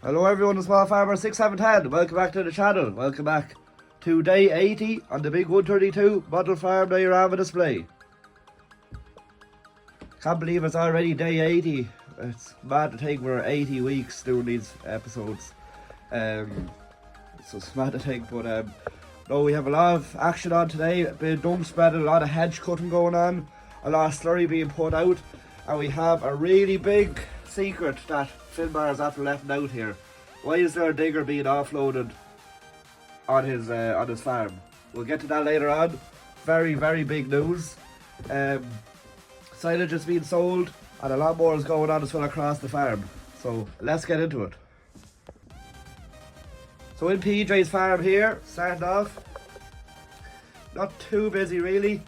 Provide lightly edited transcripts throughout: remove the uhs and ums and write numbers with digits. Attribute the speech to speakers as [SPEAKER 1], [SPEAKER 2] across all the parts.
[SPEAKER 1] Hello everyone, it's Small Farmer 6710. Welcome back to the channel. Welcome back to day 80 on the big 132 model farm Diorama display. Can't believe it's already day 80. It's mad to think we're 80 weeks doing these episodes. So it's mad to think, but no, we have a lot of action on today. A bit of dump spreading, a lot of hedge cutting going on, a lot of slurry being put out, and we have a really big secret that Finbar is after letting out here. Why is there a digger being offloaded on his farm? We'll get to that later on. Very, very big news. Silage is being sold and a lot more is going on as well across the farm. So let's get into it. So in PJ's farm here, starting off, not too busy really.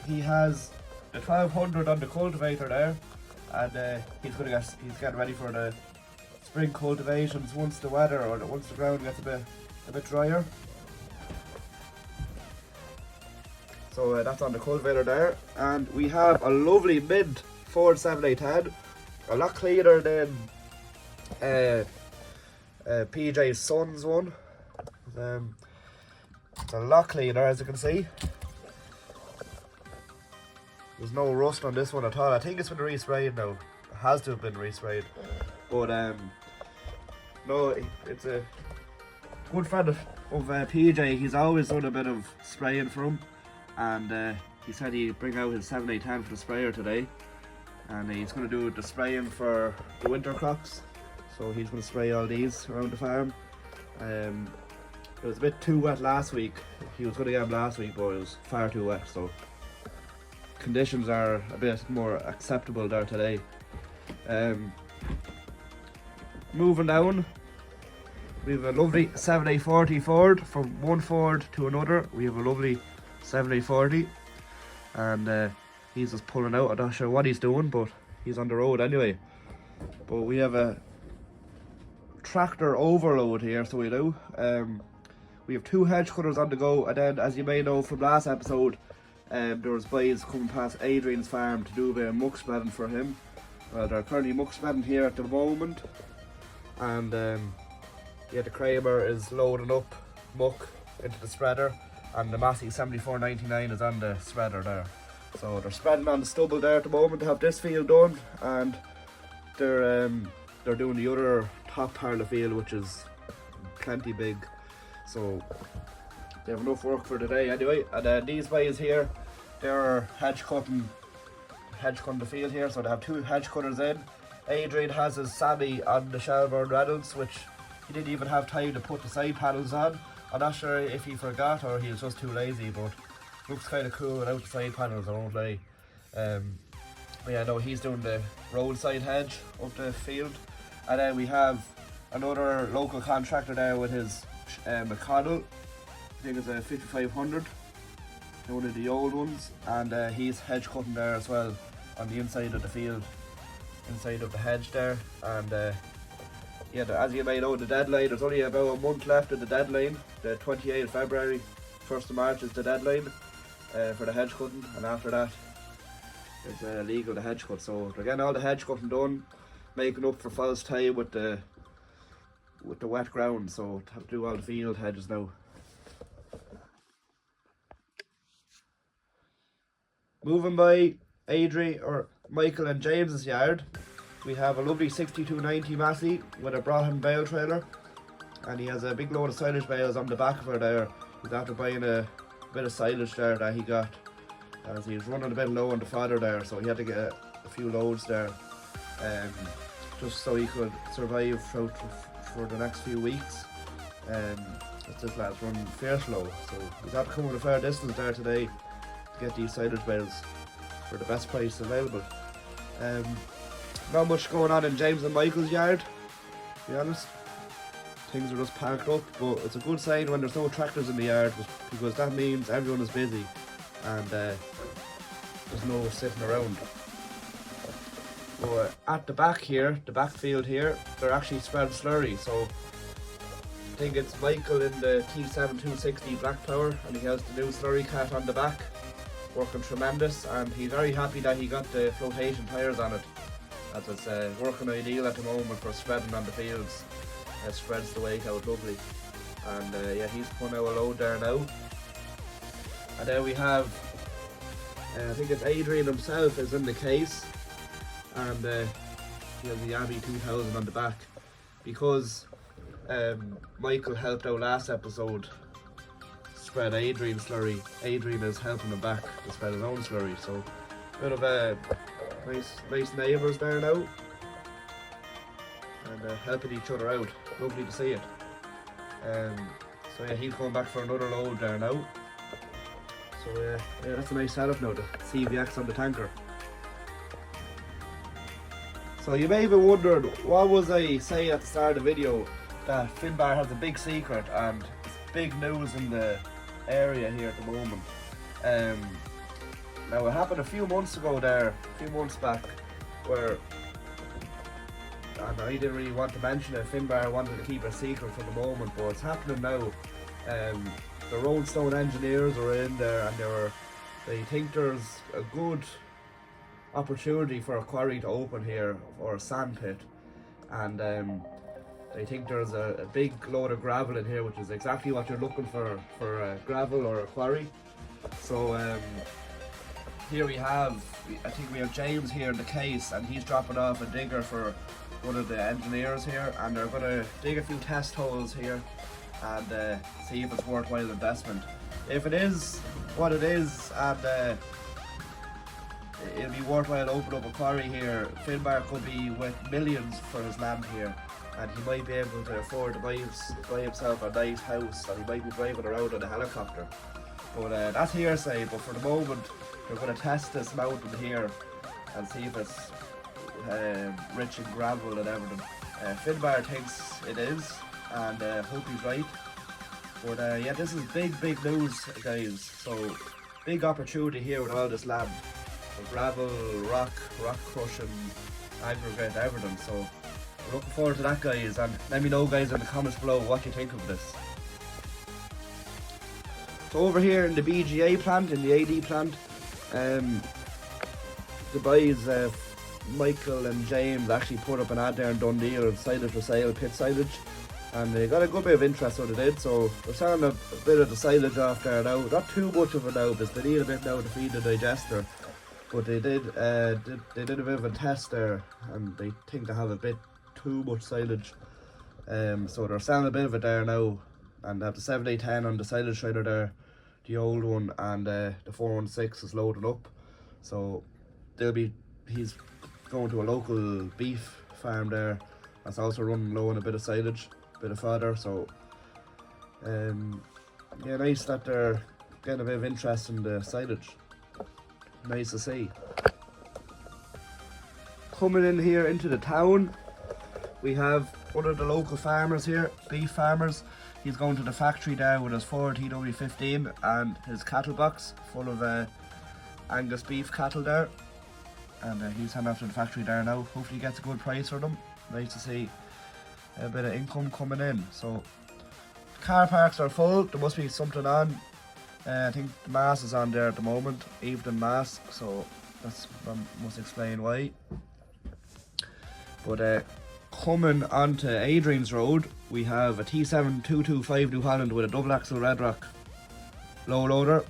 [SPEAKER 1] He has the 1200 on the cultivator there, and he's getting ready for the spring cultivations once the weather or once the ground gets a bit drier. So that's on the cultivator there, and we have a lovely mid Ford 7810, a lot cleaner than PJ's son's one. It's a lot cleaner, as you can see. There's no rust on this one at all. I think it's been resprayed now. It has to have been resprayed. But no, it's a good friend of PJ. He's always done a bit of spraying for him, and he said he'd bring out his 7810 for the sprayer today, and he's going to do the spraying for the winter crops. So he's going to spray all these around the farm. It was a bit too wet last week. He was going to get them last week, but it was far too wet, so conditions are a bit more acceptable there today. Moving down, we have a lovely 7840 Ford. From one Ford to another, we have a lovely 7840, and he's just pulling out. I'm not sure what he's doing, but he's on the road anyway. But we have a tractor overload here, so we do. We have two hedge cutters on the go, and then, as you may know from last episode, there was boys coming past Adrian's farm to do a bit of muck spreading for him. They're currently muck spreading here at the moment, and yeah, the Kramer is loading up muck into the spreader, and the Massey 7499 is on the spreader there. So they're spreading on the stubble there at the moment to have this field done, and they're doing the other top part of the field, which is plenty big. So they have enough work for today anyway. And these boys here, they're hedge cutting the field here, so they have two hedge cutters in. Adrian has his Sammy on the Shelburne Reynolds, which he didn't even have time to put the side panels on. I'm not sure if he forgot or he was just too lazy, but looks kind of cool without the side panels, I won't lie. But yeah, no, he's doing the roadside hedge up the field. And then we have another local contractor there with his McConnell. I think it's a 5500, one of the old ones, and he's hedge cutting there as well on the inside of the field, inside of the hedge there. And yeah, as you may know, the deadline, there's only about a month left of the deadline. The 28th of February, 1st of March is the deadline for the hedge cutting, and after that it's illegal to hedge cut. So they're getting all the hedge cutting done, making up for false time with the wet ground, so have to do all the field hedges now. Moving by Michael and James's yard, we have a lovely 6290 Massey with a Brahman bale trailer, and he has a big load of silage bales on the back of her there. He's after buying a bit of silage there that he got, as he's running a bit low on the fodder there, so he had to get a few loads there, just so he could survive for the next few weeks. This lad's running fierce low, so he's after coming a fair distance there today to get these silage bales for the best price available. Not much going on in James and Michael's yard, to be honest. Things are just parked up, but it's a good sign when there's no tractors in the yard, because that means everyone is busy and there's no sitting around. But at the back here, the backfield here, they're actually spreading slurry. So I think it's Michael in the T7260 Black Power, and he has the new slurry cat on the back, working tremendous, and he's very happy that he got the flotation tyres on it. as it's working ideal at the moment for spreading on the fields. It spreads the weight out lovely. And yeah, he's putting out a load there now. And then we have, I think it's Adrian himself is in the case, and he has the Yami 2000 on the back, because Michael helped out last episode spread Adrian's slurry. Adrian is helping him back to spread his own slurry, so a bit of nice neighbours there now, and helping each other out. Lovely to see it. So yeah, he's going back for another load there now. So yeah, that's a nice setup now, the CVX on the tanker. So you may have wondered, what was I saying at the start of the video, that Finbar has a big secret and it's big news in the area here at the moment. Now it happened a few months ago there, a few months back, where, and I didn't really want to mention it, Finbar wanted to keep it a secret for the moment, but it's happening now. The Roadstone engineers are in there, and they think there's a good opportunity for a quarry to open here, or a sand pit, and they think there's a big load of gravel in here, which is exactly what you're looking for gravel or a quarry. So here we have, I think we have James here in the case, and he's dropping off a digger for one of the engineers here, and they're going to dig a few test holes here and see if it's worthwhile investment. If it is what it is, and it'll be worthwhile opening up a quarry here, Finbar could be worth millions for his land here, and he might be able to afford to buy himself a nice house, and he might be driving around on a helicopter. But that's hearsay, but for the moment we're going to test this mountain here and see if it's rich in gravel and everything. Finbar thinks it is, and hope he's right. But yeah, this is big news, guys. So big opportunity here with all this land, gravel, rock crushing, aggregate, everything. So we're looking forward to that, guys, and let me know, guys, in the comments below what you think of this. So over here in the BGA plant, in the AD plant, the boys Michael and James actually put up an ad there in Dundee of silage for sale, pit silage, and they got a good bit of interest, so they did. So we're selling a bit of the silage off there now, not too much of it now, because they need a bit now to feed the digester, but they did a bit of a test there, and they think they have a bit too much silage, so they're selling a bit of it there now, and they have the 7810 on the silage shredder there, the old one, and the 416 is loaded up. So he's going to a local beef farm there that's also running low on a bit of silage, bit of fodder. So yeah, nice that they're getting a bit of interest in the silage. Nice to see. Coming in here into the town, we have one of the local farmers here, beef farmers. He's going to the factory there with his Ford TW15 and his cattle box full of Angus beef cattle there, and he's heading off to the factory there now. Hopefully he gets a good price for them. Nice to see a bit of income coming in. So car parks are full, there must be something on. I think the Mass is on there at the moment, evening Mass, so that must explain why. But coming onto Adrian's Road, we have a T7225 New Holland with a double axle red rock low loader,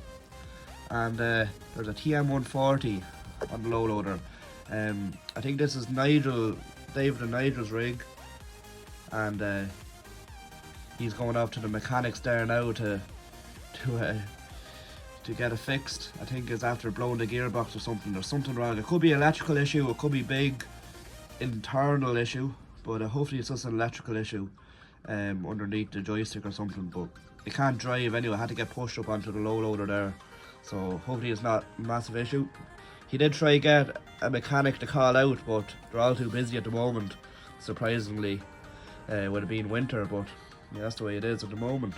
[SPEAKER 1] and there's a TM140 on the low loader. I think this is David and Nigel's rig, and he's going off to the mechanics there now to get it fixed. I think it's after blowing the gearbox or something. There's something wrong. It could be an electrical issue, it could be big internal issue, but hopefully it's just an electrical issue underneath the joystick or something. But it can't drive anyway, I had to get pushed up onto the low loader there, so hopefully it's not a massive issue. He did try to get a mechanic to call out, but they're all too busy at the moment, surprisingly, with it being winter. But yeah, that's the way it is at the moment.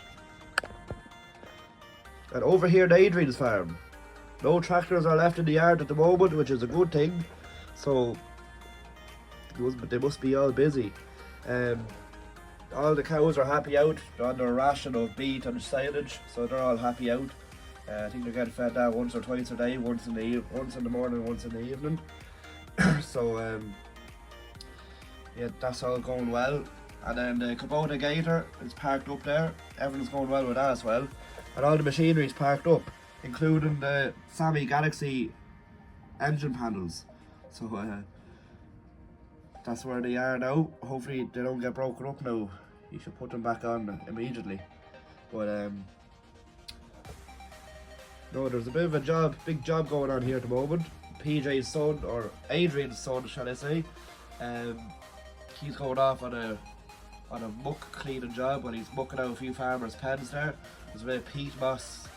[SPEAKER 1] And over here at Adrian's farm, no tractors are left in the yard at the moment, which is a good thing. So they must be all busy. All the cows are happy out. They're on their ration of beet and silage, so they're all happy out. I think they're getting fed that once or twice a day, once in the morning, once in the evening. So yeah, that's all going well. And then the Kubota Gator is parked up there. Everything's going well with that as well. And all the machinery is parked up, including the Sammy Galaxy engine panels. So that's where they are now. Hopefully they don't get broken up now. You should put them back on immediately. But no, there's a bit of a big job going on here at the moment. PJ's son, or Adrian's son, shall I say, he's going off on a muck cleaning job when he's mucking out a few farmers' pens there. There's a bit of peat moss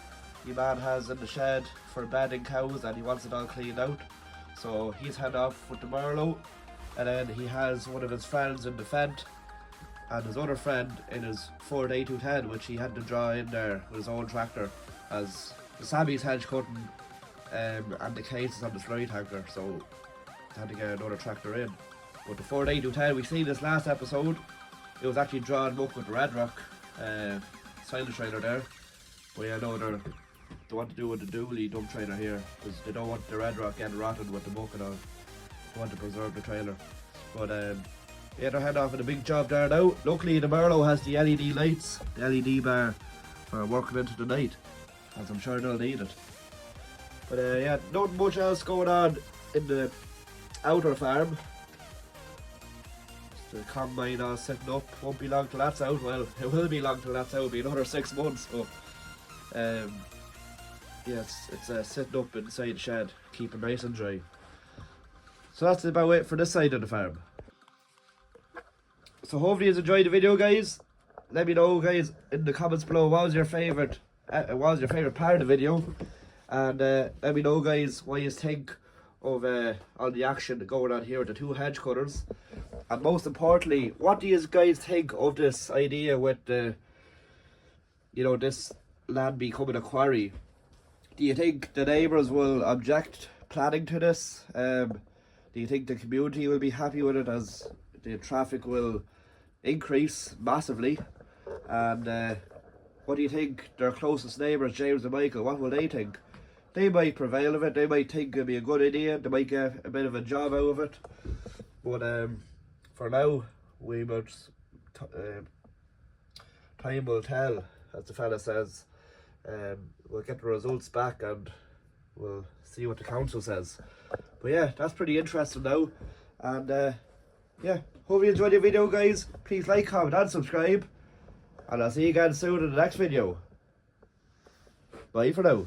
[SPEAKER 1] the man has in the shed for bedding cows, and he wants it all cleaned out. So he's heading off with the Merlot, and then he has one of his friends in the Fendt and his other friend in his Ford A210, which he had to draw in there with his own tractor, as the Sammy's hedge cutting and the case is on the slurry tanker, so they had to get another tractor in. But the Ford A210, we seen this last episode, it was actually drawn up with the Red Rock silage trailer there. But yeah, no, they want to do with the dually dump trailer here, because they don't want the Red Rock getting rotten with the muck and all. They want to preserve the trailer. But yeah, they're heading off with a big job there now. Luckily the Merlot has the LED lights, the LED bar for working into the night, as I'm sure they'll need it. But yeah, not much else going on in the outer farm. Just the combine all sitting up. Won't be long till that's out. Well, it will be long till that's out. It'll be another 6 months. So yeah, it's sitting up inside the shed, keeping nice and dry. So that's about it for this side of the farm. So hopefully you enjoyed the video, guys. Let me know, guys, in the comments below what was your favourite part of the video, and let me know, guys, what you think of all the action going on here with the two hedge cutters, and most importantly, what do you guys think of this idea with the, you know, this land becoming a quarry? Do you think the neighbours will object planning to this? Do you think the community will be happy with it, as the traffic will increase massively? And what do you think their closest neighbours, James and Michael, what will they think? They might prevail of it, they might think it'll be a good idea, they might get a bit of a job out of it. But for now, we must time will tell, as the fella says. We'll get the results back and we'll see what the council says. But yeah, that's pretty interesting now. And yeah, hope you enjoyed the video, guys. Please like, comment and subscribe, and I'll see you again soon in the next video. Bye for now.